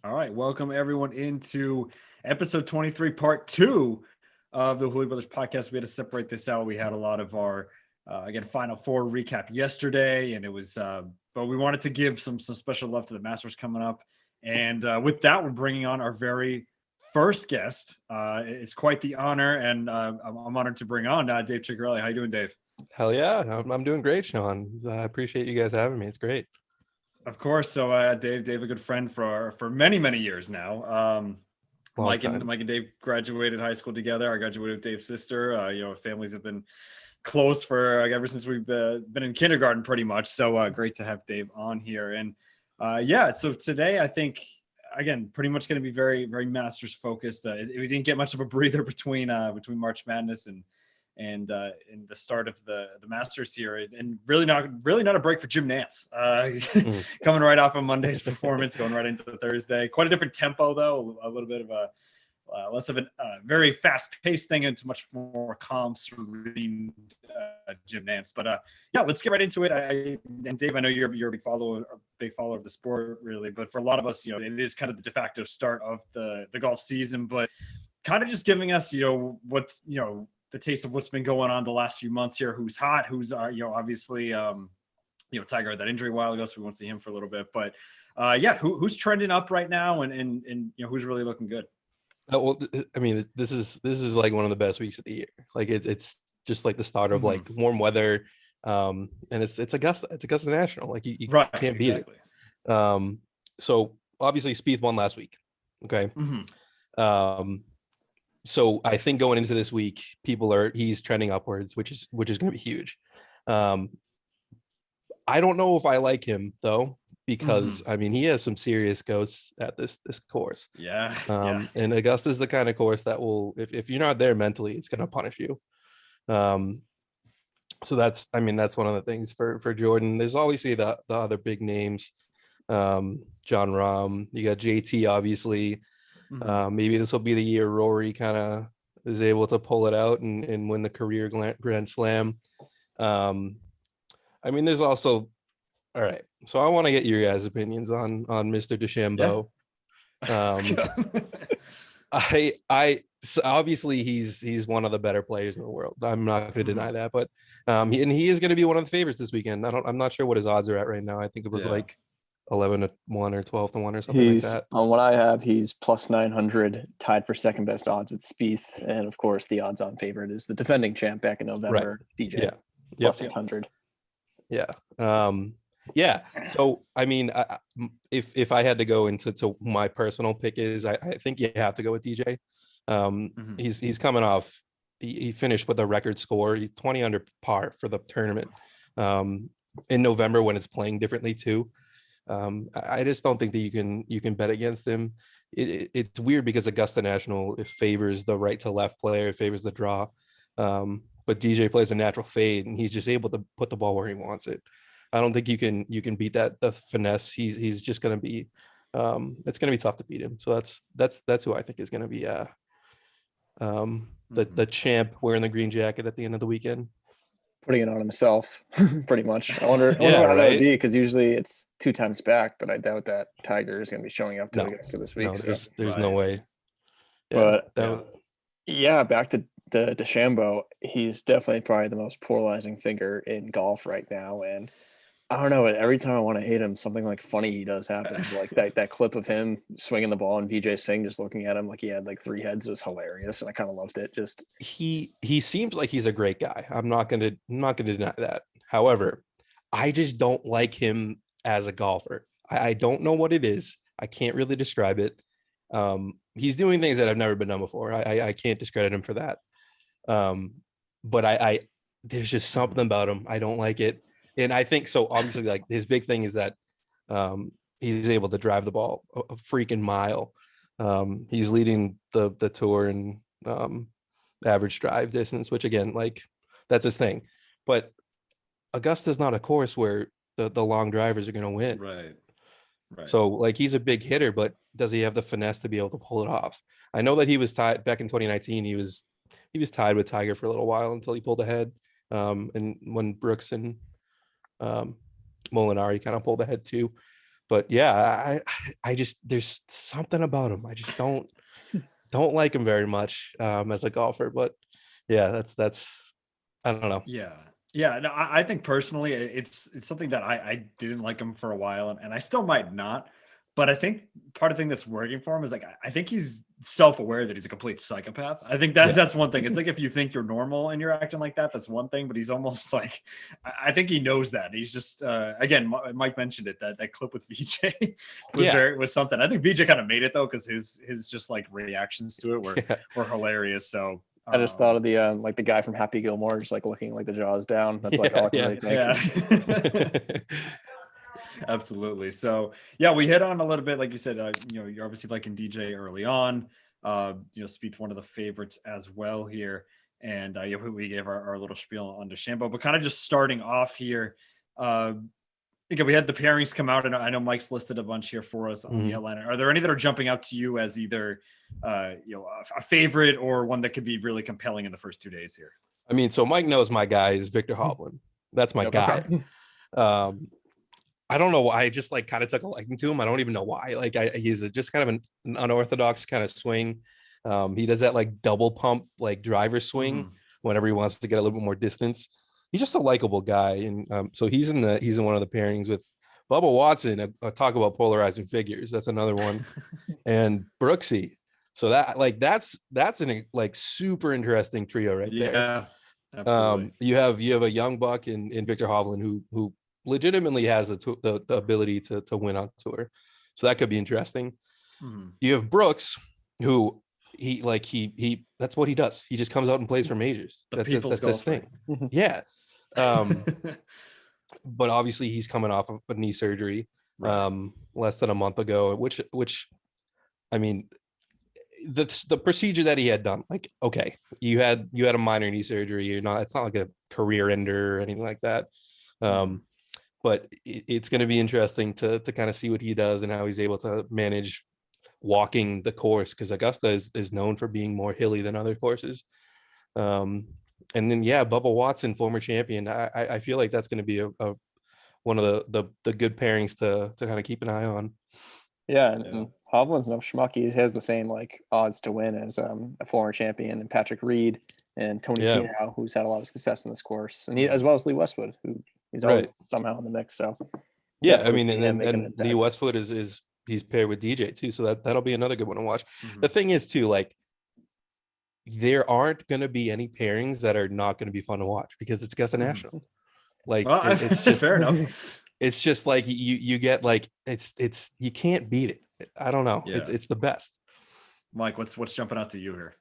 All right, welcome everyone into episode 23, part two of the Hooley Brothers podcast. We had to separate this out. We had a lot of our again Final Four recap yesterday, and it was but we wanted to give some special love to the Masters coming up. And with that, we're bringing on our very first guest. It's quite the honor, and I'm honored to bring on Dave Chiccuarelli. How you doing, Dave? Hell yeah, I'm doing great, Sean. I appreciate you guys having me. It's great. Of course. So Dave, a good friend for many years now. Long Mike time. and Dave graduated high school together. I graduated with Dave's sister. Families have been close for ever since we've been in kindergarten, pretty much. So great to have Dave on here. And so today I think again pretty much going to be very Masters focused. We didn't get much of a breather between March Madness and in the start of the Masters here, and really not a break for Jim Nantz. Coming right off of Monday's performance, going right into Thursday. Quite a different tempo, though. A little bit of a less of a very fast-paced thing, into much more calm, serene Jim Nantz. But let's get right into it. And Dave, I know you're a big follower of the sport, really. But for a lot of us, it is kind of the de facto start of the golf season. But kind of just giving us, what's the taste of what's been going on the last few months here. Who's hot? Who's obviously Tiger had that injury a while ago, so we won't see him for a little bit. But who's trending up right now, and who's really looking good? Well, I mean, this is like one of the best weeks of the year. Like it's just like the start of like warm weather, and it's Augusta. It's Augusta National. Like you can't beat it. So obviously Spieth won last week. Okay. So I think going into this week, he's trending upwards, which is going to be huge. I don't know if I like him though, because I mean he has some serious ghosts at this course. And Augusta is the kind of course that will, if you're not there mentally, it's going to punish you. So that's one of the things for Jordan. There's obviously the other big names, John Rahm. You got JT, obviously. Maybe this will be the year Rory kind of is able to pull it out and win the career Grand Slam. I mean, there's also, all right. So I want to get your guys' opinions on Mr. DeChambeau. So obviously he's one of the better players in the world. I'm not going to deny that, but he is going to be one of the favorites this weekend. I'm not sure what his odds are at right now. I think it was like 11-1 or 12-1 or something like that. On what I have, he's plus 900, tied for second best odds with Spieth, and of course the odds-on favorite is the defending champ back in November, DJ. Plus 800. So I mean, if I had to go into my personal pick is, I think you have to go with DJ. He's coming off. He finished with a record score. He's 20 under par for the tournament in November when it's playing differently too. I just don't think that you can bet against him. It's weird because Augusta National, it favors the right to left player, it favors the draw. But DJ plays a natural fade, and he's just able to put the ball where he wants it. I don't think you can beat the finesse. He's just going to be. It's going to be tough to beat him. So that's who I think is going to be the champ wearing the green jacket at the end of the weekend. Putting it on himself, pretty much. I wonder what that would be, because usually it's 2 times back, but I doubt that Tiger is going to be showing up to this week. No, there's no way. Back to the DeChambeau. He's definitely probably the most polarizing figure in golf right now, and I don't know. Every time I want to hate him, something like funny he does happen. Like that clip of him swinging the ball and Vijay Singh just looking at him like he had like 3 heads was hilarious, and I kind of loved it. Just he seems like he's a great guy. I'm not gonna deny that. However, I just don't like him as a golfer. I don't know what it is. I can't really describe it. He's doing things that have never been done before. I can't discredit him for that. But I there's just something about him. I don't like it. And I think so. Obviously, like his big thing is that he's able to drive the ball a freaking mile. He's leading the tour in average drive distance, which again, like that's his thing. But Augusta's not a course where the long drivers are going to win. Right. So like he's a big hitter, but does he have the finesse to be able to pull it off? I know that he was tied back in 2019. He was tied with Tiger for a little while until he pulled ahead. And when Brooks and Molinari kind of pulled ahead too. But yeah, I just there's something about him. I just don't like him very much as a golfer. But yeah, that's I don't know. Yeah. Yeah. No, I think personally it's something that I didn't like him for a while and I still might not. But I think part of the thing that's working for him is like I think he's self-aware that he's a complete psychopath. I think Yeah. that's one thing. It's like if you think you're normal and you're acting like that, that's one thing. But he's almost like I think he knows that. He's just again, Mike mentioned it that clip with VJ was something. I think VJ kind of made it though because his just like reactions to it were hilarious. So I just thought of the like the guy from Happy Gilmore just like looking like the jaws down. That's like all I can really think. Absolutely. So yeah, we hit on a little bit, like you said, you're obviously liking DJ early on. Speed's one of the favorites as well here. And we gave our little spiel on DeChambeau, but kind of just starting off here. Again, we had the pairings come out, and I know Mike's listed a bunch here for us on the outline. Are there any that are jumping out to you as either a favorite or one that could be really compelling in the first 2 days here? I mean, so Mike knows my guy is Victor Hovland. That's my guy. I don't know why. I just like kind of took a liking to him. I don't even know why. Like he's just kind of an unorthodox kind of swing. He does that like double pump, like driver swing whenever he wants to get a little bit more distance. He's just a likable guy. And so he's in one of the pairings with Bubba Watson. Talk about polarizing figures. That's another one. And Brooksy. So that's an like super interesting trio right there. Yeah. Absolutely. You have a young buck in Victor Hovland who legitimately has the ability to win on tour, so that could be interesting. You have Brooks, who he that's what he does. He just comes out and plays for majors. That's his thing. Yeah. But obviously he's coming off of a knee surgery less than a month ago, which I mean, the procedure that he had done, like, okay, you had a minor knee surgery. It's not like a career ender or anything like that. But it's going to be interesting to kind of see what he does and how he's able to manage walking the course, because Augusta is known for being more hilly than other courses. And then Bubba Watson, former champion. I feel like that's going to be a one of the good pairings to kind of keep an eye on. Yeah, and Hovland's no schmuck. He has the same like odds to win as a former champion and Patrick Reed and Tony Finau, who's had a lot of success in this course, and he as well as Lee Westwood, who he's always somehow in the mix. So I mean, and Lee Westwood is he's paired with DJ too, so that'll be another good one to watch. The thing is too, like, there aren't going to be any pairings that are not going to be fun to watch because it's Augusta National. Like, it's just fair enough. It's just like you get like it's you can't beat it. I don't know. Yeah. It's the best. Mike, what's jumping out to you here?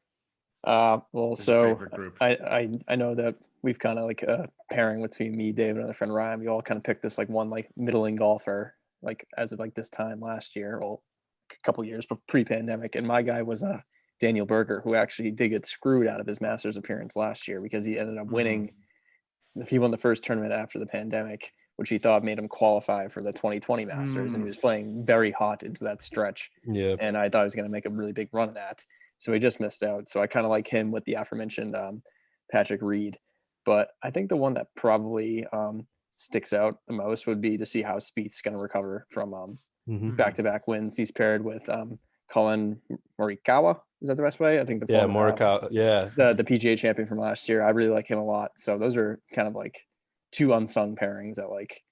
Well, so I know that we've kind of like a pairing with me, Dave, and another friend Ryan. We all kind of picked this like one like middling golfer like as of like this time last year, or a couple years, but pre-pandemic. And my guy was Daniel Berger, who actually did get screwed out of his Masters appearance last year because he ended up winning. He won the first tournament after the pandemic, which he thought made him qualify for the 2020 Masters, and he was playing very hot into that stretch. Yeah, and I thought he was going to make a really big run of that, so he just missed out. So I kind of like him with the aforementioned Patrick Reed, but I think the one that probably sticks out the most would be to see how Spieth's going to recover from back-to-back wins. He's paired with Colin Morikawa. Is that the best way? I think Morikawa. The PGA champion from last year. I really like him a lot. So those are kind of like two unsung pairings that like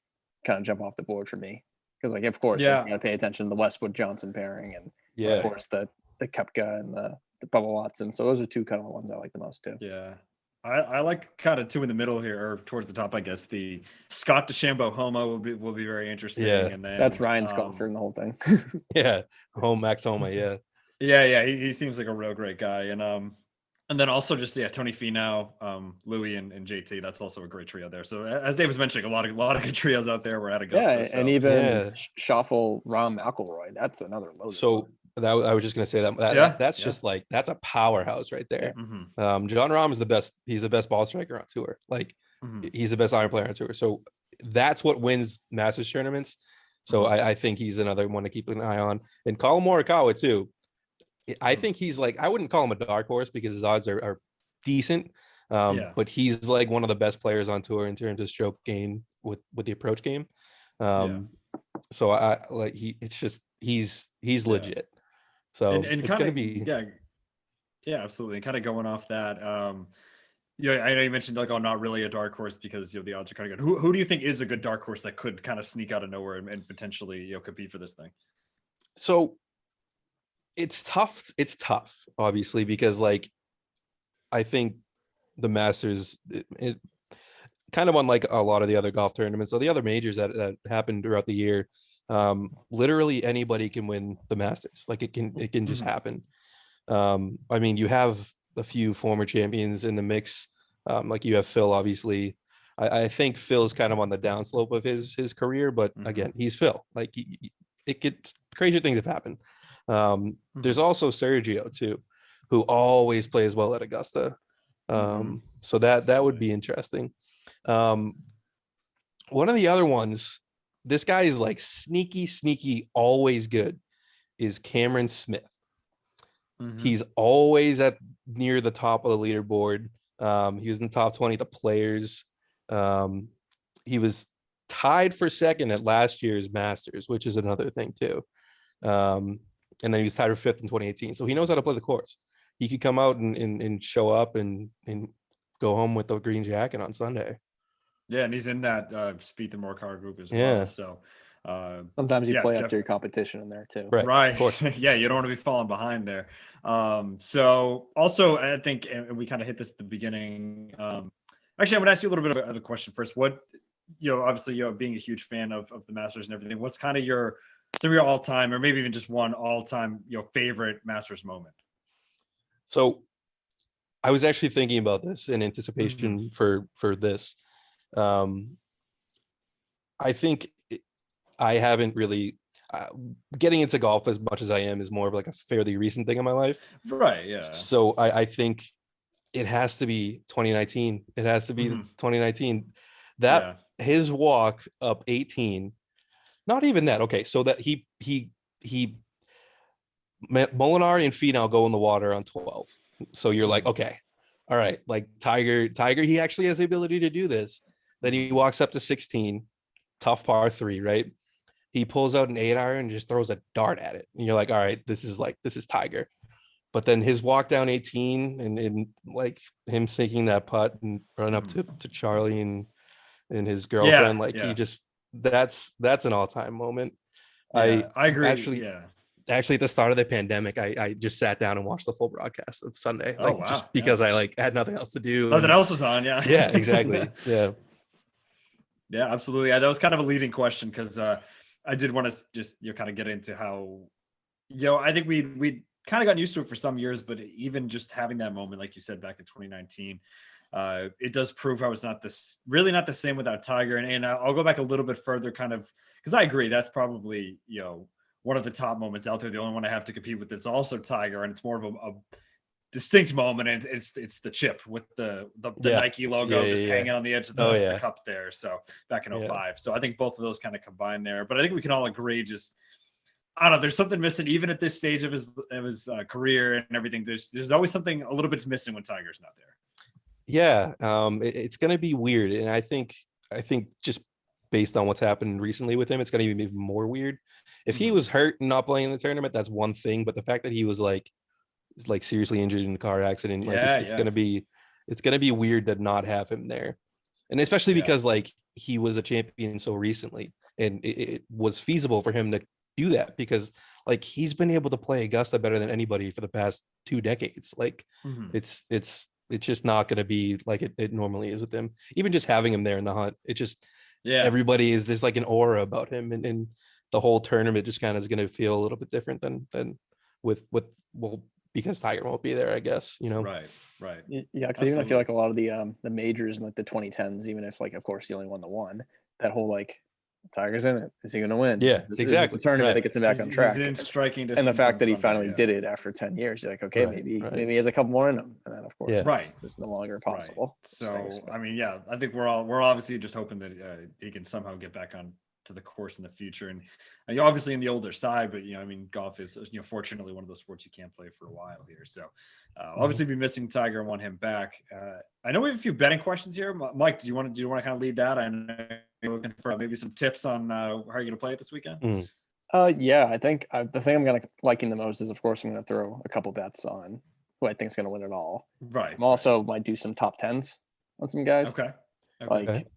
kind of jump off the board for me, because like of course you got to pay attention to the Westwood Johnson pairing, and of course the Koepka and the Bubba Watson. So those are two kind of the ones I like the most too. Yeah. I like kind of two in the middle here, or towards the top, I guess. The Scott DeChambeau Homa will be very interesting. Yeah, and then that's Ryan's golfer in the whole thing. Max Homa. Yeah. He seems like a real great guy, and then also just Tony Finau, Louis, and JT. That's also a great trio there. So as Dave was mentioning, a lot of good trios out there. We're at Augusta. And even Shuffle, Rahm McIlroy. That's another load. So I was just gonna say that's just like that's a powerhouse right there. John Rahm is the best. He's the best ball striker on tour. Like he's the best iron player on tour. So that's what wins Masters tournaments. So I think he's another one to keep an eye on. And Colin Morikawa too. I think he's like, I wouldn't call him a dark horse because his odds are decent. But he's like one of the best players on tour in terms of stroke game with the approach game. So I like he's legit. So And it's kind gonna of be. yeah, absolutely. And kind of going off that, yeah, I know you mentioned like, oh, not really a dark horse because the odds are kind of good. Who do you think is a good dark horse that could kind of sneak out of nowhere and potentially compete for this thing? So it's tough. It's tough, obviously, because like I think the Masters, it kind of unlike a lot of the other golf tournaments, so the other majors that happen throughout the year, literally anybody can win the Masters. Like it can just happen. I mean, you have a few former champions in the mix. Like you have Phil, obviously. I think Phil's kind of on the downslope of his career, but again, he's Phil. Like it gets crazier things have happened. There's also Sergio too, who always plays well at Augusta. So that would be interesting. One of the other ones, this guy is like sneaky, always good, is Cameron Smith. He's always at near the top of the leaderboard. He was in the top 20 of the players. He was tied for second at last year's Masters, which is another thing too. And then he was tied for fifth in 2018. So he knows how to play the course. He could come out and show up and go home with the green jacket on Sunday. Yeah, and he's in that Speed and Morcar group as Yeah. well. So sometimes you play up to your competition in there too. Right. Of course. Yeah, you don't want to be falling behind there. So also, I think, and we kind of hit this at the beginning. Actually, I'm going to ask you a little bit of a question first. What, obviously, being a huge fan of the Masters and everything, what's kind of some of your all-time, or maybe even just one all-time, favorite Masters moment? So I was actually thinking about this in anticipation for this. I think I haven't really getting into golf as much as I am is more of like a fairly recent thing in my life. Right. Yeah. So I think it has to be 2019. It has to be 2019. That his walk up 18, not even that. Okay. So that he Molinari and Finau go in the water on 12. So you're like, okay, all right. Like Tiger, he actually has the ability to do this. Then he walks up to 16, tough par 3, right? He pulls out an 8-iron and just throws a dart at it. And you're like, all right, this is Tiger. But then his walk down 18 and like him sinking that putt and run up to Charlie and his girlfriend, he just that's an all-time moment. Yeah, I agree. Actually at the start of the pandemic, I just sat down and watched the full broadcast of Sunday, just because I had nothing else to do. Nothing else was on. Yeah. Yeah, exactly. Yeah. Yeah, absolutely. Yeah, that was kind of a leading question because I did want to just kind of get into how I think we kind of gotten used to it for some years, but even just having that moment, like you said, back in 2019, it does prove how it's not the same without Tiger. And I'll go back a little bit further, kind of, because I agree that's probably one of the top moments out there. The only one I have to compete with that's also Tiger, and it's more of a distinct moment, and it's the chip with the Nike logo hanging on the edge of the cup there. So back in 2005. So I think both of those kind of combine there. But I think we can all agree, just I don't know, there's something missing even at this stage of his career and everything. There's always something a little bit's missing when Tiger's not there. Yeah, it's gonna be weird, and I think just based on what's happened recently with him, it's gonna be even more weird. If he was hurt and not playing in the tournament, that's one thing. But the fact that he was like seriously injured in a car accident, it's gonna be weird to not have him there, and especially because like he was a champion so recently, and it was feasible for him to do that because like he's been able to play Augusta better than anybody for the past 2 decades. Like it's just not going to be like it normally is with him. Even just having him there in the hunt, it just there's like an aura about him, and the whole tournament just kind of is going to feel a little bit different than with because Tiger won't be there, I guess, Right. Yeah, because even I feel like a lot of the majors in like the 2010s, even if like of course he only won the one, that whole like Tiger's in it, is he going to win? Yeah, this exactly. is the tournament that gets him back on track. He's in striking and the fact that he finally did it after 10 years, you're like, okay, maybe he has a couple more in him, and then of course it's no longer possible. So I mean, I think we're obviously just hoping that he can somehow get back on to the course in the future. And you're obviously in the older side, but I mean, golf is fortunately one of those sports you can't play for a while here. So obviously be missing Tiger and want him back. I know we have a few betting questions here. Mike, do you want to kind of lead that? I know you're looking for maybe some tips on how you're going to play it this weekend. Yeah, I think the thing I'm liking the most is, of course, I'm going to throw a couple bets on who I think is going to win it all. Right. I'm also might do some top tens on some guys. Okay. Like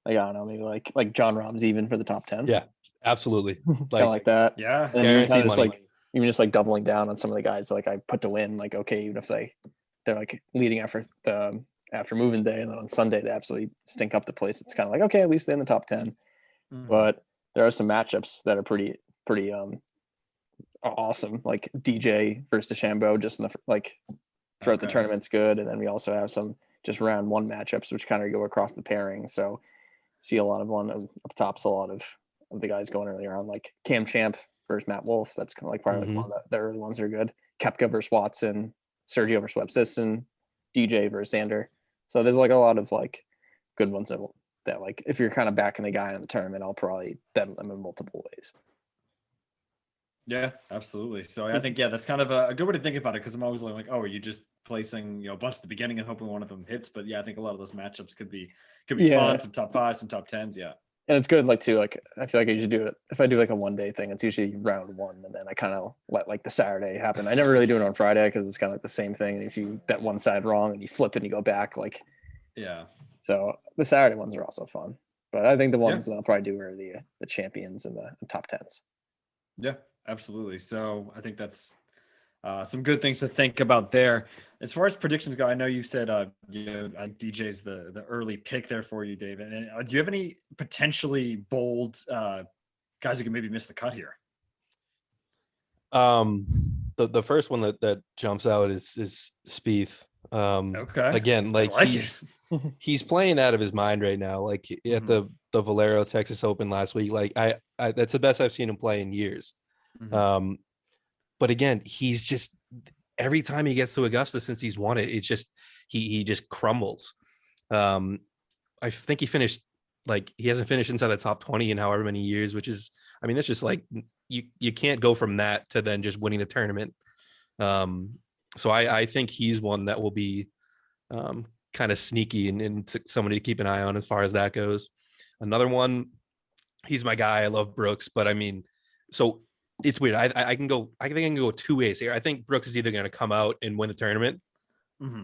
I don't know, maybe like John Rahm's even for the top 10. Yeah, absolutely. Kind of like that. Yeah. And guaranteed money. Even just like doubling down on some of the guys like I put to win. Like, okay, even if they're like leading after moving day, and then on Sunday they absolutely stink up the place. It's kind of like, okay, at least they're in the top 10. Mm-hmm. But there are some matchups that are pretty awesome, like DJ versus DeChambeau just in the throughout the tournament's good. And then we also have some just round one matchups which kind of go across the pairing. So see a lot of one up top's a lot of the guys going earlier on, like Cam Champ versus Matt Wolf. That's kind of like probably one of the early ones that are good. Koepka versus Watson, Sergio versus Webb Sisson, DJ versus Xander. So there's like a lot of like good ones that like if you're kind of backing a guy in the tournament, I'll probably bet them in multiple ways. Yeah, absolutely. So I think that's kind of a good way to think about it, because I'm always like, oh, are you just placing a bunch at the beginning and hoping one of them hits? But I think a lot of those matchups could be fun. Some top 5s, some top 10s. Yeah. And it's good, like too, like I feel like I usually do it if I do like a one day thing. It's usually round one, and then I kind of let like the Saturday happen. I never really do it on Friday because it's kind of like the same thing. And if you bet one side wrong and you flip it and you go back, like So the Saturday ones are also fun, but I think the ones that I'll probably do are the champions and the top 10s. Yeah, absolutely. So I think that's some good things to think about there. As far as predictions go, I know you said DJ's the early pick there for you, David. And do you have any potentially bold guys who can maybe miss the cut here? The first one that jumps out is Spieth. Again, like he's playing out of his mind right now. Like at the Valero Texas Open last week, like I that's the best I've seen him play in years. But again, he's just every time he gets to Augusta since he's won it, it's just he just crumbles. I think he finished he hasn't finished inside the top 20 in however many years, which is, I mean, it's just like you can't go from that to then just winning the tournament. So I think he's one that will be kind of sneaky and somebody to keep an eye on as far as that goes. Another one, he's my guy. I love Brooks, but I mean, so it's weird. I think I can go 2 ways here. I think Brooks is either going to come out and win the tournament,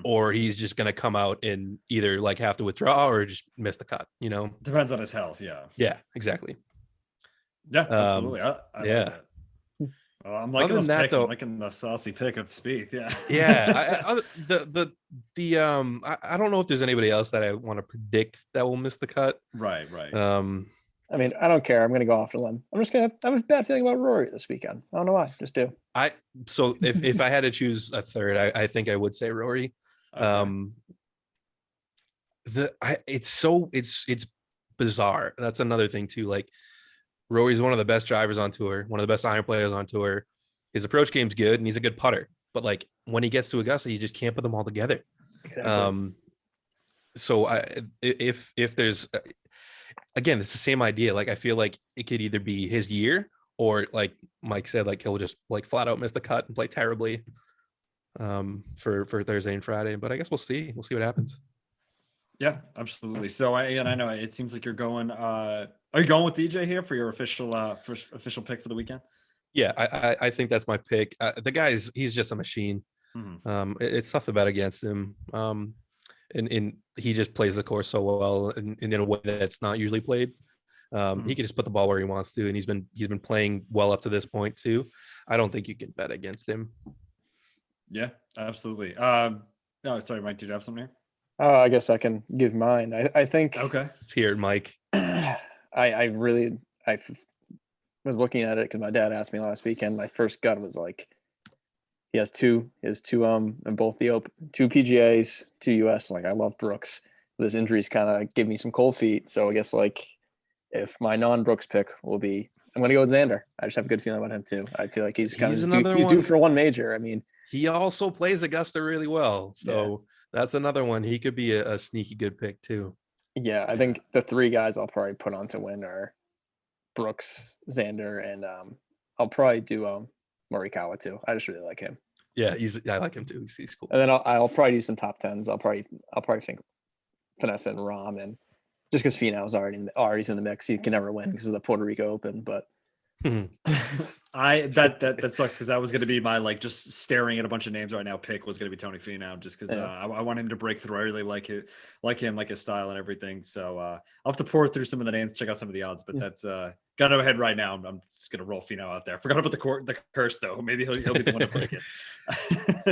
or he's just going to come out and either like have to withdraw or just miss the cut. Depends on his health. Yeah, exactly. Yeah, absolutely. I yeah. I'm liking those picks. I'm liking the saucy pick of Spieth. I don't know if there's anybody else that I want to predict that will miss the cut. Right. I mean, I don't care. I'm going to go off the limb. I'm just going to have a bad feeling about Rory this weekend. I don't know why. Just do. So if I had to choose a third, I think I would say Rory. Okay. It's bizarre. That's another thing too. Like Rory's one of the best drivers on tour, one of the best iron players on tour. His approach game's good and he's a good putter, but like when he gets to Augusta, you just can't put them all together. Exactly. So if there's again, it's the same idea. Like I feel like it could either be his year or like Mike said, like he'll just like flat out miss the cut and play terribly for Thursday and Friday. But I guess we'll see. We'll see what happens. Yeah, absolutely. So I know it seems like you're going. Are you going with DJ here for your official pick for the weekend? Yeah, I think that's my pick. The guy's he's just a machine. It's tough to bet against him. And he just plays the course so well and in a way that's not usually played. He can just put the ball where he wants to, and he's been playing well up to this point too. I don't think you can bet against him. Yeah, absolutely. No, sorry, Mike, did you have something here? I guess I can give mine. I think. Okay. Let's hear it, Mike. I was looking at it because my dad asked me last weekend. My first gut was like, he has two in both the Open, 2 PGAs, 2 US. Like I love Brooks. This injuries kind of give me some cold feet. So I guess like if my non-Brooks pick will be, I'm going to go with Xander. I just have a good feeling about him too. I feel like he's due for one major. I mean, he also plays Augusta really well. So that's another one. He could be a sneaky good pick too. Yeah, I think the 3 guys I'll probably put on to win are Brooks, Xander, and I'll probably do Morikawa too. I just really like him. Yeah, I like him too. He's cool. And then I'll probably do some top tens. I'll probably think Finesse and Rahm, and just because Finau's already in the mix, he can never win because of the Puerto Rico Open. But that sucks because that was going to be my like just staring at a bunch of names right now. Pick was going to be Tony Finau just because I want him to break through. I really like him, like his style and everything. So I'll have to pour through some of the names, check out some of the odds. But that's got no head right now. I'm just going to roll Finau out there. Forgot about the curse though. Maybe he'll be the one to break it.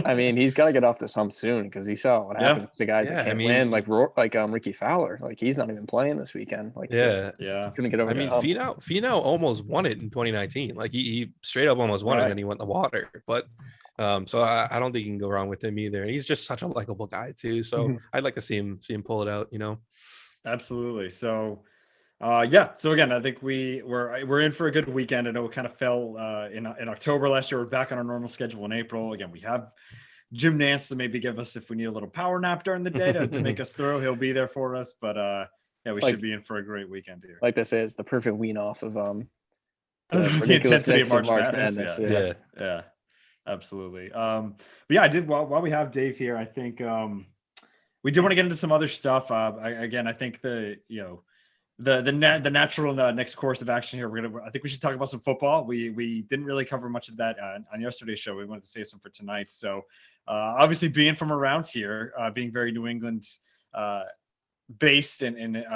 I mean, he's got to get off this hump soon because he saw what happened to the guys that can't win, like Ricky Fowler. Like he's not even playing this weekend. Like couldn't get over. I mean, Finau almost won it in 2019. Like he straight up almost won it, and he went in the water. But so I don't think you can go wrong with him either. And he's just such a likable guy too. So I'd like to see him pull it out. Absolutely. So. So again, I think we're in for a good weekend. I know it kind of fell in October last year. We're back on our normal schedule in April. Again, we have Jim Nance to maybe give us if we need a little power nap during the day to make us through. He'll be there for us. But we should be in for a great weekend here. Like they say, it's the perfect wean off of the intensity of March Madness. Yeah, absolutely. But yeah, I did while we have Dave here. I think we do want to get into some other stuff. I think the natural next course of action here. I think we should talk about some football. We didn't really cover much of that on yesterday's show. We wanted to save some for tonight. So obviously being from around here, being very New England based, and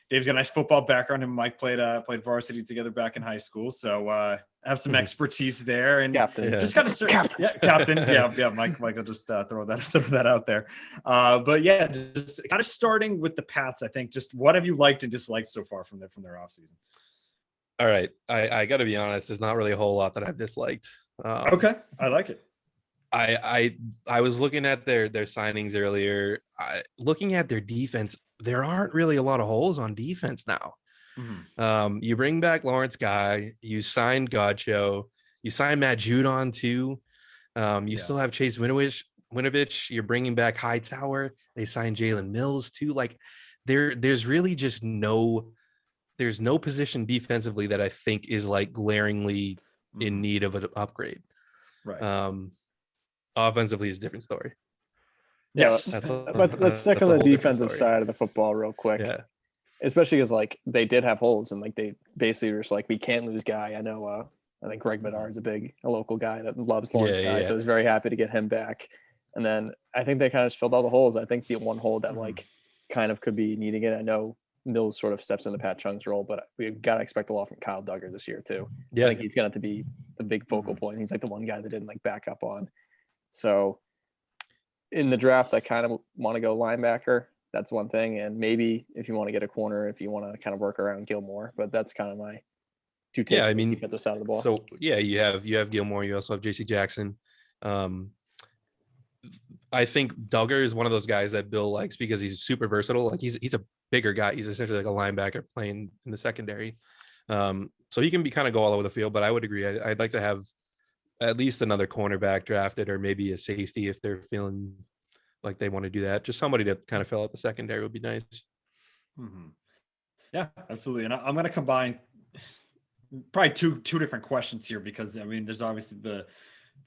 Dave's got a nice football background, and Mike played varsity together back in high school. So have some expertise there, and just kind of captains. Yeah. Mike will just throw that out there. But yeah, just kind of starting with the Pats. I think just what have you liked and disliked so far from their off season? All right, I got to be honest. There's not really a whole lot that I've disliked. Okay, I like it. I was looking at their signings earlier. Looking at their defense, there aren't really a lot of holes on defense now. You bring back Lawrence Guy, you signed Godcho, you signed Matt Judon too. You still have Chase Winovich. You're bringing back Hightower. They signed Jalen Mills too. Like there's really just there's no position defensively that I think is like glaringly in need of an upgrade. Right. Offensively is a different story. Yeah, let's check on the defensive side of the football real quick. Yeah. Especially because like they did have holes, and like they basically were just like, we can't lose Guy. I know I think Greg Bedard's a local guy that loves Lawrence Guy, so I was very happy to get him back. And then I think they kind of just filled all the holes. I think the one hole that like kind of could be needing it. I know Mills sort of steps into Pat Chung's role, but we've got to expect a lot from Kyle Duggar this year too. Yeah. I think he's going to have to be the big focal point. He's like the one guy that didn't like back up on. So in the draft, I kind of want to go linebacker. That's one thing. And maybe if you want to get a corner, if you want to kind of work around Gilmore, but that's kind of my two takes on the defensive side of the ball. So yeah, you have Gilmore. You also have JC Jackson. I think Duggar is one of those guys that Bill likes because he's super versatile. Like he's a bigger guy. He's essentially like a linebacker playing in the secondary. So he can be kind of go all over the field, but I would agree. I'd like to have at least another cornerback drafted, or maybe a safety if they're feeling like they want to do that. Just somebody to kind of fill out the secondary would be nice. Yeah, absolutely. And I'm going to combine probably two different questions here, because I mean, there's obviously the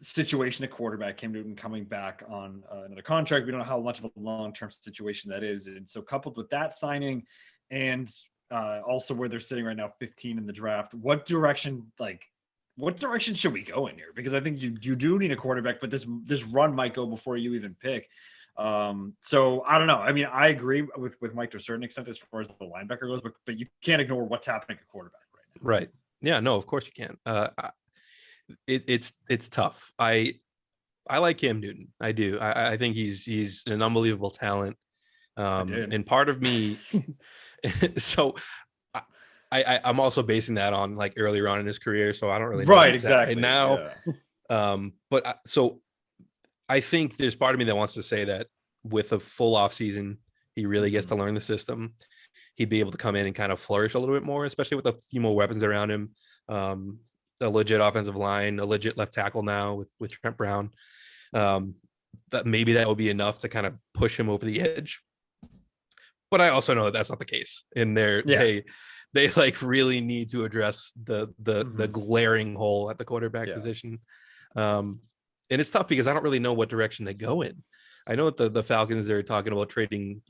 situation at quarterback, Cam Newton coming back on another contract. We don't know how much of a long-term situation that is. And so coupled with that signing and also where they're sitting right now, 15 in the draft, what direction should we go in here? Because I think you do need a quarterback, but this run might go before you even pick. So I don't know. I mean, I agree with Mike to a certain extent as far as the linebacker goes, but you can't ignore what's happening at quarterback right now. Right. Yeah, no, of course you can. It's tough. I like Cam Newton. I do. I think he's an unbelievable talent. And part of me, so I'm also basing that on like earlier on in his career. So I don't really know right exactly right now. Yeah. So I think there's part of me that wants to say that with a full off season, he really gets to learn the system. He'd be able to come in and kind of flourish a little bit more, especially with a few more weapons around him. A legit offensive line, a legit left tackle now with Trent Brown. That maybe that would be enough to kind of push him over the edge. But I also know that that's not the case. And they like really need to address the glaring hole at the quarterback position. And it's tough because I don't really know what direction they go in. I know that the Falcons are talking about trading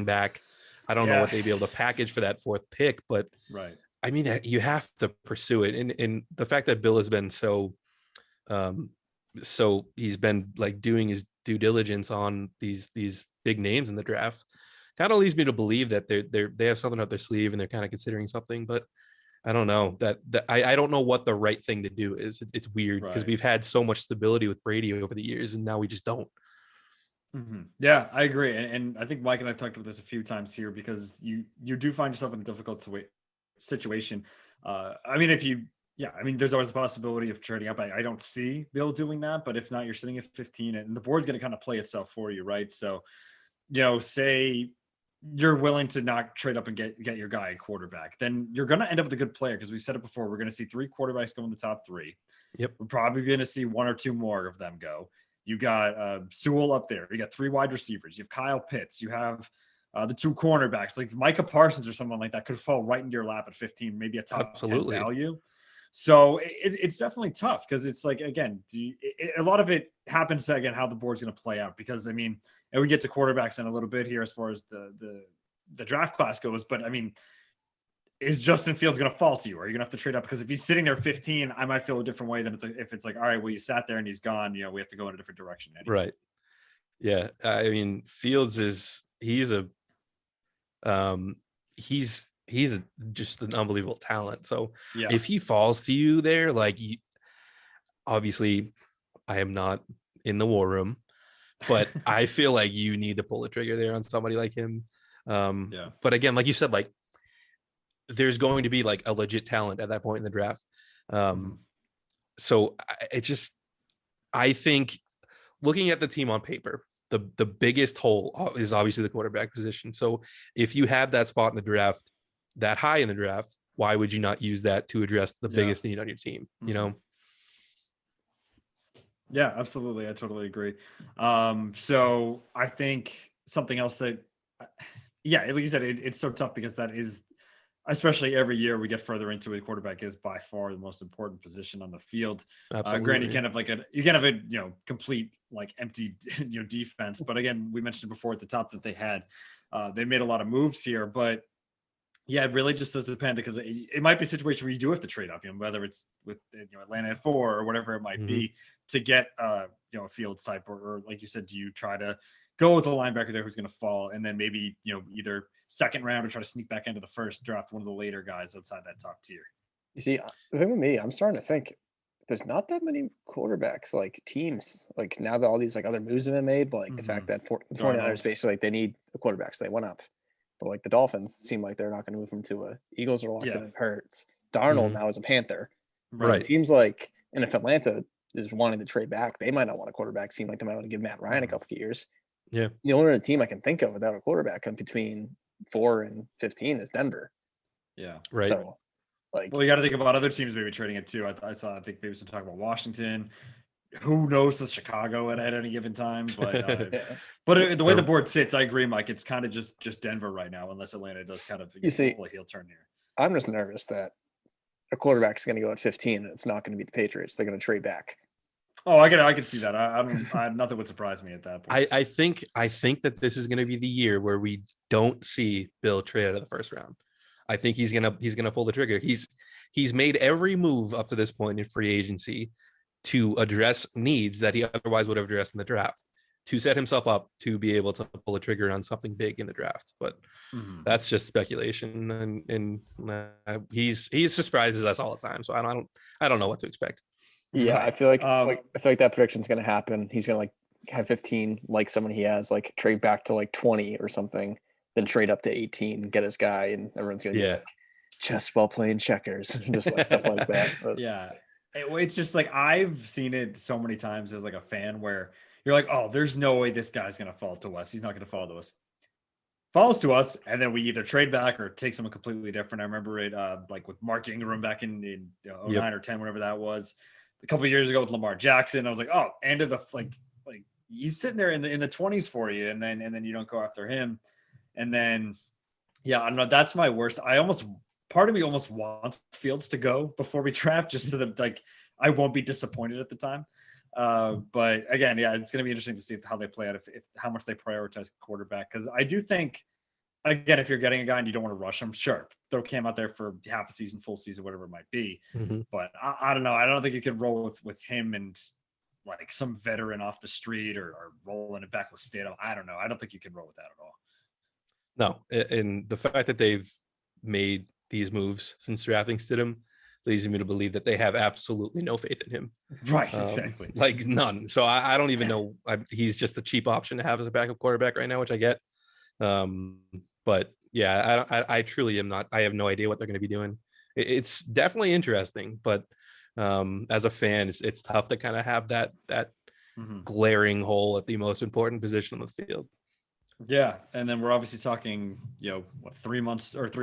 back. I don't know what they'd be able to package for that fourth pick, but I mean, you have to pursue it. And the fact that Bill has been so he's been like doing his due diligence on these big names in the draft kind of leads me to believe that they have something up their sleeve and they're kind of considering something. But I don't know that I don't know what the right thing to do is. It's weird because we've had so much stability with Brady over the years, and now we just don't. Yeah, I agree. And I think Mike and I've talked about this a few times here because you do find yourself in a difficult situation. I mean, there's always a possibility of trading up. I don't see Bill doing that, but if not, you're sitting at 15 and the board's going to kind of play itself for you, right? So, say you're willing to not trade up and get your guy a quarterback, then you're going to end up with a good player because we said it before. We're going to see 3 quarterbacks go in the top 3. Yep. We're probably going to see 1 or 2 more of them go. You got Sewell up there. You got 3 wide receivers. You have Kyle Pitts. You have the 2 cornerbacks, like Micah Parsons or someone like that could fall right into your lap at 15, maybe a top 10 value. So it's definitely tough because it's like, again, a lot of it happens to, again, how the board's going to play out because, I mean, and we get to quarterbacks in a little bit here as far as the draft class goes. But, I mean, is Justin Fields going to fall to you? Or are you going to have to trade up? Because if he's sitting there 15, I might feel a different way than if it's like, all right, well, you sat there and he's gone. We have to go in a different direction. Anyway. Right. Yeah. I mean, Fields he's just an unbelievable talent. So if he falls to you there, like obviously I am not in the war room, but I feel like you need to pull the trigger there on somebody like him. But again, like you said, like there's going to be like a legit talent at that point in the draft. So I think looking at the team on paper, the biggest hole is obviously the quarterback position. So if you have that spot in the draft, that high in the draft, why would you not use that to address the biggest need on your team? Yeah, absolutely. I totally agree. So I think something else that, like you said, it's so tough because that is, especially every year we get further into it, quarterback is by far the most important position on the field. Granted, you can have a complete like empty defense, but again, we mentioned before at the top that they made a lot of moves here, but yeah, it really just does depend because it might be a situation where you do have to trade up, whether it's with Atlanta at 4 or whatever it might be to get a Fields type or like you said, do you try to go with a linebacker there who's going to fall and then maybe either second round or try to sneak back into the first, draft one of the later guys outside that top tier. You see, the thing with me, I'm starting to think there's not that many quarterbacks like teams like now that all these like other moves have been made, like the fact that the 49ers basically like they need a quarterback, so they went up. But like the Dolphins seem like they're not going to move him to a Eagles are locked in and Hurts. Darnold now is a Panther. Right. So teams like, and if Atlanta is wanting to trade back, they might not want a quarterback. Seem like they might want to give Matt Ryan a couple of years. Yeah. The only other team I can think of without a quarterback between 4 and 15 is Denver. Yeah. Right. So well, you got to think about other teams maybe trading it too. I think maybe some talk about Washington. Who knows with Chicago at any given time, but but the way the board sits, I agree, Mike. It's kind of just Denver right now, unless Atlanta does kind of pull a heel turn here. I'm just nervous that a quarterback's going to go at 15, and it's not going to be the Patriots. They're going to trade back. Oh, I can see that. Nothing would surprise me at that point. I think that this is going to be the year where we don't see Bill trade out of the first round. I think he's gonna pull the trigger. He's made every move up to this point in free agency to address needs that he otherwise would have addressed in the draft, to set himself up to be able to pull a trigger on something big in the draft. But that's just speculation, and he surprises us all the time. So I don't know what to expect. Yeah, I feel like that prediction's going to happen. He's going to like have 15, like someone he has, like trade back to like 20 or something, then trade up to 18, get his guy, and everyone's going to get like, chess while playing checkers, just like stuff like that. But, it's just like I've seen it so many times as like a fan where you're like, oh, there's no way this guy's going to fall to us. He's not going to fall to us. Falls to us, and then we either trade back or take someone completely different. I remember it like with Mark Ingram back in 09 or 10, whatever that was. A couple of years ago with Lamar Jackson, I was like, oh, end of the like he's sitting there in the 20s for you, and then you don't go after him, and then I don't know. That's my worst. I almost part of me almost wants Fields to go before we draft, just so that like I won't be disappointed at the time. But again, yeah, it's going to be interesting to see how they play out, if how much they prioritize quarterback, because I do think, again, if you're getting a guy and you don't want to rush him, sure, throw Cam out there for half a season, full season, whatever it might be. But I don't know. I don't think you can roll with him and like some veteran off the street or rolling it back with Stidham. I don't know. I don't think you can roll with that at all. No, and the fact that they've made these moves since drafting Stidham leads me to believe that they have absolutely no faith in him. Right, exactly. Like none. So I don't even know. He's just a cheap option to have as a backup quarterback right now, which I get. But yeah, I truly am not. I have no idea what they're going to be doing. It's definitely interesting, but as a fan, it's tough to kind of have that glaring hole at the most important position on the field. Yeah, and then we're obviously talking, 3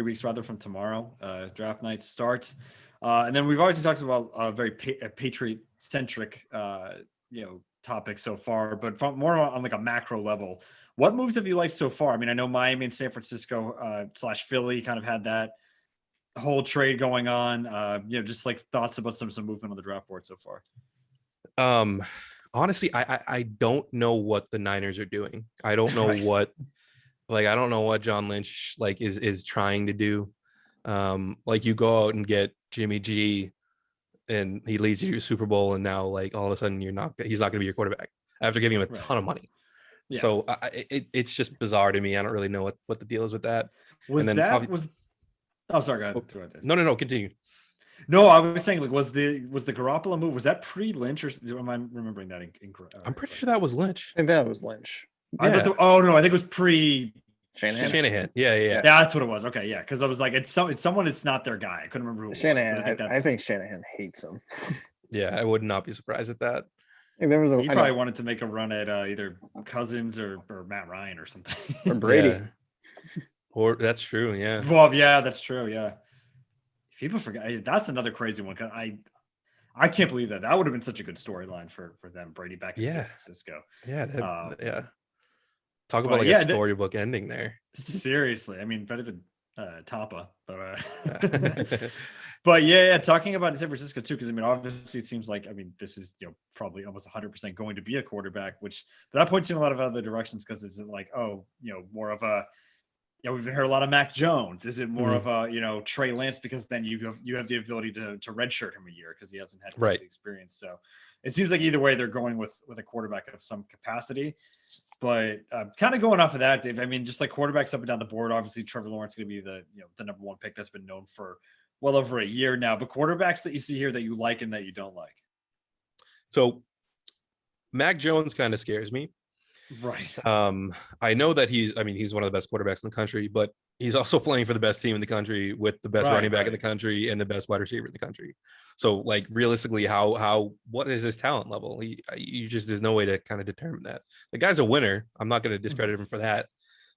weeks rather from tomorrow, draft night starts, and then we've obviously talked about a very Patriot-centric, topic so far, but from more on like a macro level, what moves have you liked so far? I mean, I know Miami and San Francisco / Philly kind of had that whole trade going on. Just like thoughts about some movement on the draft board so far. Honestly, I don't know what the Niners are doing. I don't know I don't know what John Lynch is trying to do. You go out and get Jimmy G and he leads you to a Super Bowl, and now all of a sudden he's not going to be your quarterback after giving him a ton of money. Yeah. So it's just bizarre to me. I don't really know what the deal is with that. Oh, sorry, go ahead. No, continue. No, I was saying, was the Garoppolo move, was that pre-Lynch, or am I remembering that incorrect? I'm pretty sure that was Lynch. I think that was Lynch. Yeah. I think it was pre Shanahan. Yeah, that's what it was. Okay, yeah, because I was like, it's someone. It's not their guy. I couldn't remember who. Shanahan. I think Shanahan hates him. Yeah, I would not be surprised at that. He probably wanted to make a run at either Cousins or Matt Ryan or something. Or Brady. Yeah. Or that's true. Yeah. Well, yeah, that's true. Yeah. People forget. That's another crazy one. Cause I can't believe that would have been such a good storyline for them. Brady back in San Francisco. Yeah. Yeah. Talk about a storybook ending there. Seriously. I mean, better than Tampa, but but yeah, talking about San Francisco too, because I mean, obviously it seems like, I mean, this is probably almost 100% going to be a quarterback, which that points in a lot of other directions, because it's like, more of a, we've heard a lot of Mac Jones. Is it more of a Trey Lance, because then you have the ability to redshirt him a year because he hasn't had the experience. So it seems like either way they're going with a quarterback of some capacity. But kind of going off of that, Dave, I mean, just like quarterbacks up and down the board, obviously Trevor Lawrence is going to be the number one pick. That's been known for well over a year now. But quarterbacks that you see here that you like and that you don't like. So Mac Jones kind of scares me. Right. I know that he's one of the best quarterbacks in the country, but he's also playing for the best team in the country with the best running back in the country and the best wide receiver in the country. So realistically, what is his talent level? There's no way to kind of determine that. The guy's a winner. I'm not going to discredit him for that.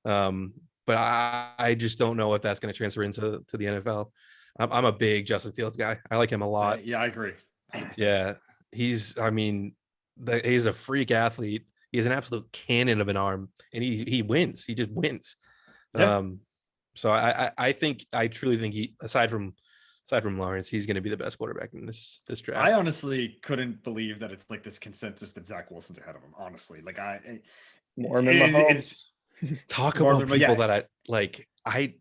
But I just don't know if that's going to transfer into the NFL. I'm a big Justin Fields guy. I like him a lot. Yeah, I agree. 100%. Yeah. He's a freak athlete. He has an absolute cannon of an arm, and he wins. He just wins. Yeah. So I truly think he, aside from Lawrence, he's going to be the best quarterback in this draft. I honestly couldn't believe that it's like this consensus that Zach Wilson's ahead of him. Honestly, Mormon Mahomes. Talk about people that I like. I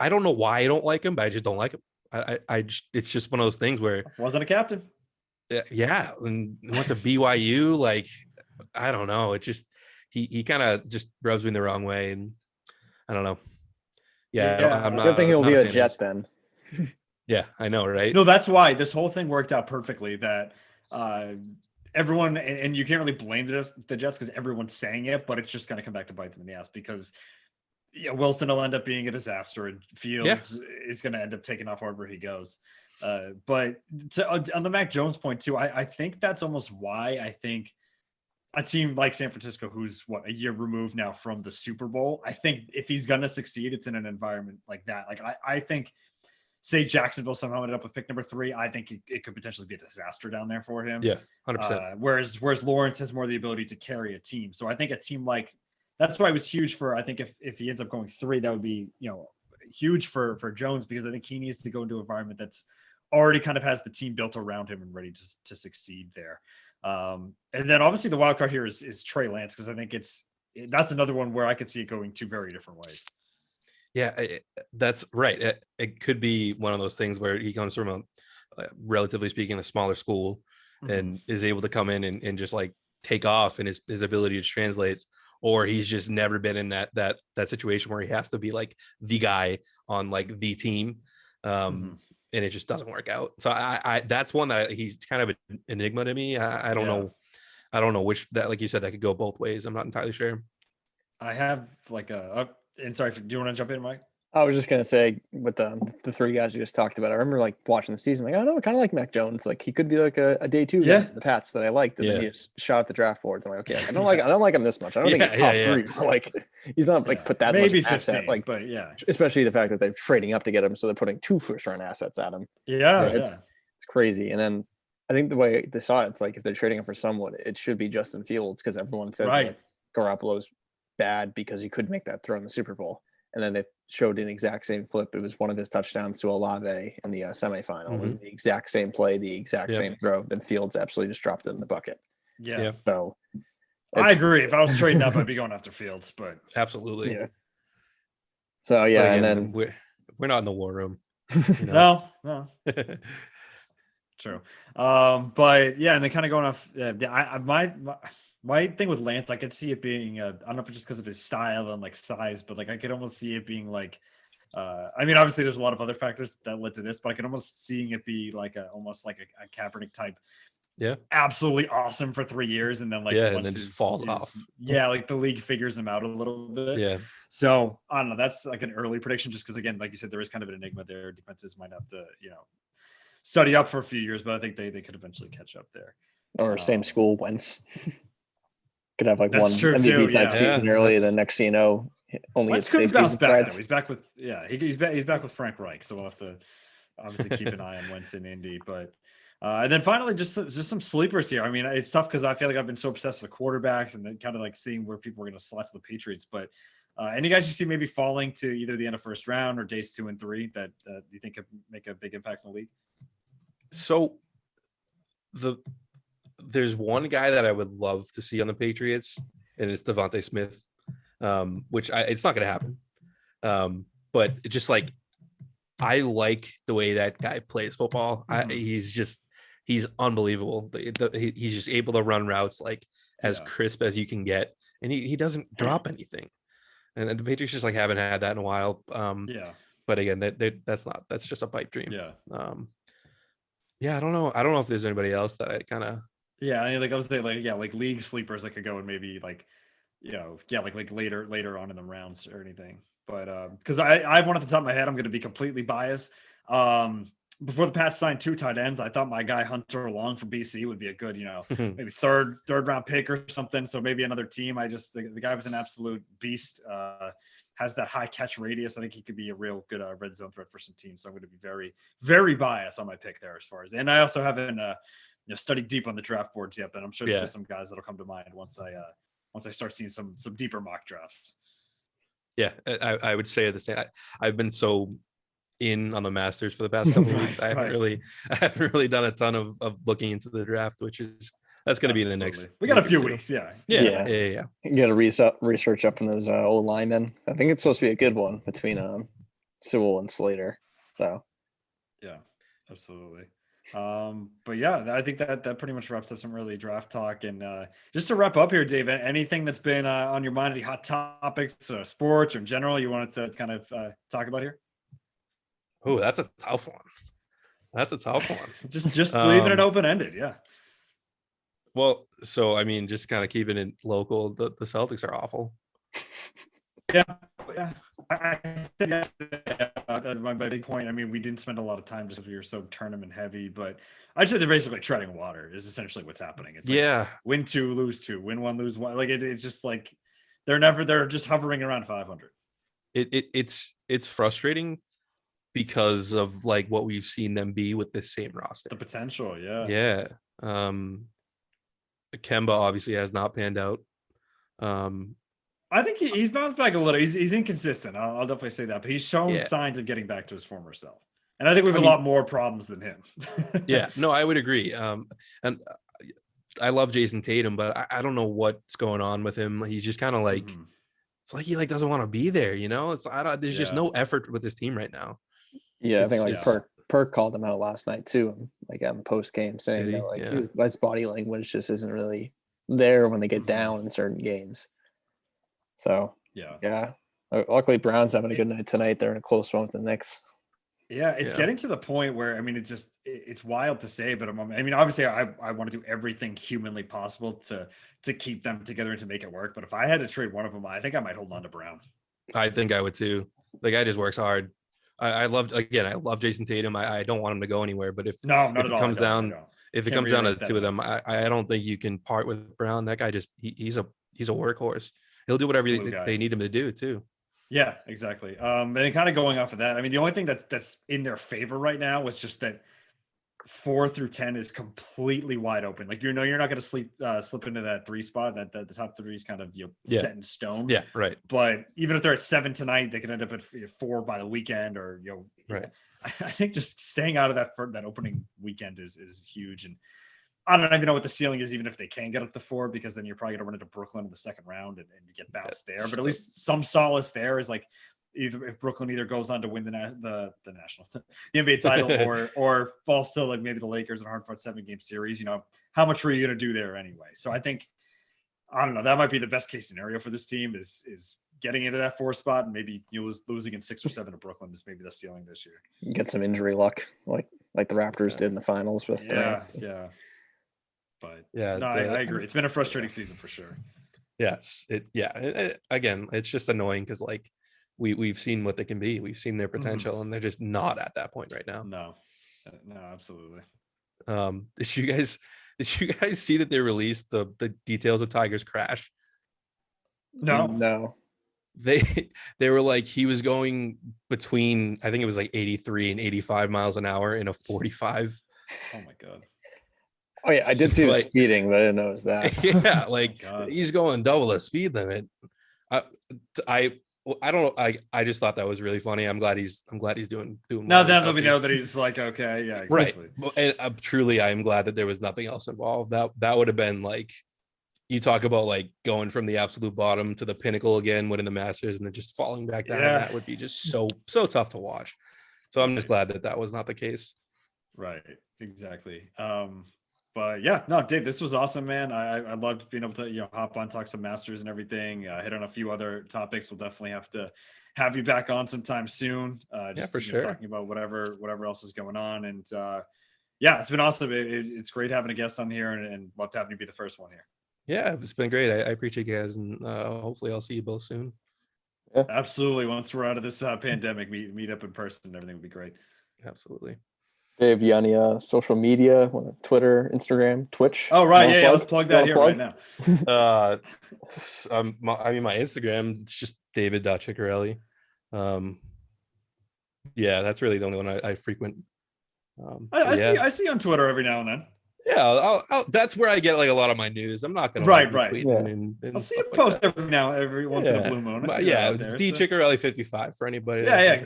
don't know why I don't like him, but I just don't like him. It's just one of those things where wasn't a captain. Yeah, and went to BYU. I don't know. It just he kind of just rubs me the wrong way, and I don't know. Yeah. I'm not. Good thing he'll be a Jet then. Yeah, I know, right? No, that's why this whole thing worked out perfectly. That everyone, and you can't really blame the Jets because everyone's saying it, but it's just going to come back to bite them in the ass because Wilson will end up being a disaster, and Fields is going to end up taking off wherever he goes. But on the Mac Jones point too, I think that's almost why I think a team like San Francisco, who's a year removed now from the Super Bowl, I think if he's going to succeed, it's in an environment like that. I think, say Jacksonville somehow ended up with pick number 3, I think it could potentially be a disaster down there for him. Yeah, 100%. Whereas Lawrence has more the ability to carry a team. So I think a team like, that's why it was huge for, I think if he ends up going 3, that would be, huge for Jones, because I think he needs to go into an environment that's already kind of has the team built around him and ready to succeed there. And then obviously the wild card here is Trey Lance, because I think that's another one where I could see it going two very different ways. Yeah, that's right. It could be one of those things where he comes from a relatively speaking, a smaller school, and is able to come in and just like take off, and his ability to translate, or he's just never been in that situation where he has to be like the guy on like the team. And it just doesn't work out. So I that's one that he's kind of an enigma to me. I don't know. I don't know which, that, like you said, that could go both ways. I'm not entirely sure. I have like and sorry, do you want to jump in, Mike? I was just gonna say, with the three guys we just talked about, I remember like watching the season, like, I don't know, I kind of like Mac Jones. Like he could be like a day two guy for the Pats that I liked, and then he just shot at the draft boards. I'm like, okay, I don't like him this much. I don't think he's top three. But, like he's not like put that maybe much 15, asset. Like, but yeah, especially the fact that they're trading up to get him, so they're putting 2 first-round assets at him. It's crazy. And then I think the way they saw it, it's like if they're trading him for someone, it should be Justin Fields, because everyone says that Garoppolo's bad because he couldn't make that throw in the Super Bowl. And then they showed an exact same flip. It was one of his touchdowns to Olave in the semifinal. It was the exact same play, the exact same throw. Then Fields absolutely just dropped it in the bucket. Yeah. So I agree. If I was trading up, I'd be going after Fields. But absolutely. Yeah. So yeah, again, and then we're not in the war room. You know? No. True. But yeah, and then kind of going off. My thing with Lance, I could see it being, I don't know if it's just because of his style and like size, but like I could almost see it being like, I mean, obviously there's a lot of other factors that led to this, but I could almost seeing it be like almost like a Kaepernick type. Yeah. Absolutely awesome for 3 years. And then like, and then just falls off. Yeah. Like the league figures him out a little bit. Yeah. So I don't know. That's like an early prediction, just because again, like you said, there is kind of an enigma there. Defenses might have to, study up for a few years, but I think they could eventually catch up there. Or same school, Wentz. Could have like one MVP type season early, then next thing you know, only Wentz could bounce back. He's back with he's back with Frank Reich, so we'll have to obviously keep an eye on Wentz in Indy. But and then finally, just some sleepers here. I mean, it's tough because I feel like I've been so obsessed with quarterbacks and then kind of like seeing where people are going to select the Patriots. But any guys you see maybe falling to either the end of first round or days 2 and 3 that you think could make a big impact in the league? So there's one guy that I would love to see on the Patriots, and it's Devontae Smith, which it's not going to happen. But it just like, I like the way that guy plays football. He's unbelievable. He's just able to run routes like as crisp as you can get, and he doesn't drop anything. And the Patriots just like haven't had that in a while. But again, that's just a pipe dream. I don't know if there's anybody else that I kind of. Yeah, I mean, like I was saying, like league sleepers that could go and maybe like, like later on in the rounds or anything. But because I have one at the top of my head, I'm going to be completely biased. Before the Pats signed 2 tight ends, I thought my guy Hunter Long from BC would be a good, maybe third round pick or something. So maybe another team. The guy was an absolute beast. Has that high catch radius. I think he could be a real good red zone threat for some teams. So I'm going to be very, very biased on my pick there and I also haven't studied deep on the draft boards yet, but I'm sure there's some guys that'll come to mind once I start seeing some deeper mock drafts. Yeah, I would say the same. I've been so in on the Masters for the past couple of weeks. I haven't really done a ton of looking into the draft, that's going to be in the next. We got a few weeks. Yeah. You got to research up on those old linemen. I think it's supposed to be a good one between Sewell and Slater. So. Yeah, absolutely. But yeah, I think that pretty much wraps up some early draft talk. And just to wrap up here, Dave, anything that's been on your mind, any hot topics, sports or in general, you wanted to kind of talk about here? Oh, that's a tough one. just leaving it open-ended. Yeah. Well, so I mean, just kind of keeping it local. The Celtics are awful. Yeah. I said yesterday, my big point. I mean, we didn't spend a lot of time just because we were so tournament heavy, but I'd say they're basically treading water is essentially what's happening. It's like win 2, lose 2, win 1, lose 1. Like it's just like they're just hovering around 500. It's frustrating because of like what we've seen them be with the same roster. The potential, yeah. Yeah. Kemba obviously has not panned out. I think he's bounced back a little. He's inconsistent. I'll definitely say that, but he's shown Yeah. signs of getting back to his former self. And I think we have a lot more problems than him. Yeah, no, I would agree. And I love Jason Tatum, but I don't know what's going on with him. He's just kind of like, it's like he like doesn't want to be there, you know? There's just no effort with this team right now. Yeah, I think like Perk called him out last night too, like on the post game, saying that like his body language just isn't really there when they get down in certain games. So yeah. Luckily, Brown's having a good night tonight. They're in a close one with the Knicks. Yeah, it's getting to the point where, I mean, it's wild to say, but I mean, obviously I want to do everything humanly possible to keep them together and to make it work. But if I had to trade one of them, I think I might hold on to Brown. I think I would too. The guy just works hard. I love Jason Tatum. I don't want him to go anywhere, but if it comes down to two of them, I don't think you can part with Brown. That guy he's a workhorse. He'll do whatever they need him to do too. Yeah, exactly. And kind of going off of that, I mean, the only thing that's in their favor right now was just that 4 through 10 is completely wide open. Like, you're not going to slip into that 3 spot. That the top 3 is kind of set in stone. Yeah, right. But even if they're at 7 tonight, they can end up at 4 by the weekend, or right. I think just staying out of that opening weekend is huge. And I don't even know what the ceiling is, even if they can get up to 4, because then you're probably going to run into Brooklyn in the second round and you get bounced there. But at least some solace there is like, either if Brooklyn either goes on to win the national, the NBA title, or falls to like maybe the Lakers in a hard-fought 7-game series, how much were you going to do there anyway? So I think, I don't know, that might be the best case scenario for this team is getting into that 4 spot, and maybe you losing in 6 or 7 to Brooklyn is maybe the ceiling this year. Get some injury luck, like the Raptors did in the finals with Durant. Yeah. But I agree. It's been a frustrating season for sure. Yes. Again, it's just annoying because like we've seen what they can be. We've seen their potential, and they're just not at that point right now. No, absolutely. Did you guys see that they released the details of Tiger's crash? No. They were like, he was going between, I think it was like 83 and 85 miles an hour in a 45. Oh my God. Oh yeah, I did see the speeding, but I didn't know it was that. Yeah, like he's going double the speed limit. I don't know. I just thought that was really funny. I'm glad he's doing. Now then, let me know that he's like, okay, yeah, exactly. Right. And truly, I am glad that there was nothing else involved. That would have been like, you talk about like going from the absolute bottom to the pinnacle again, winning the Masters, and then just falling back down. Yeah. That would be just so tough to watch. So I'm just glad that was not the case. Right. Exactly. But yeah, no, Dave, this was awesome, man. I loved being able to, hop on, talk some Masters and everything, hit on a few other topics. We'll definitely have to have you back on sometime soon. Just for sure. Talking about whatever else is going on. And it's been awesome. It's great having a guest on here, and love to have you be the first one here. Yeah, it's been great. I appreciate you guys, and hopefully I'll see you both soon. Yeah. Absolutely. Once we're out of this pandemic, meet up in person, everything would be great. Absolutely. Dave, you any social media, Twitter, Instagram, Twitch? Oh, right. Yeah, let's plug that here right now. My Instagram, it's just david.chiccuarelli. That's really the only one I frequent. I see on Twitter every now and then. Yeah, that's where I get like a lot of my news. I'm not gonna right. And I'll see you post every once in a blue moon. It's Chiccuarelli 55 for anybody.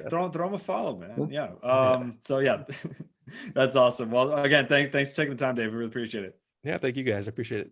Throw him a follow, man. Yeah. So yeah, that's awesome. Well, again, thanks for taking the time, Dave. We really appreciate it. Yeah, thank you guys. I appreciate it.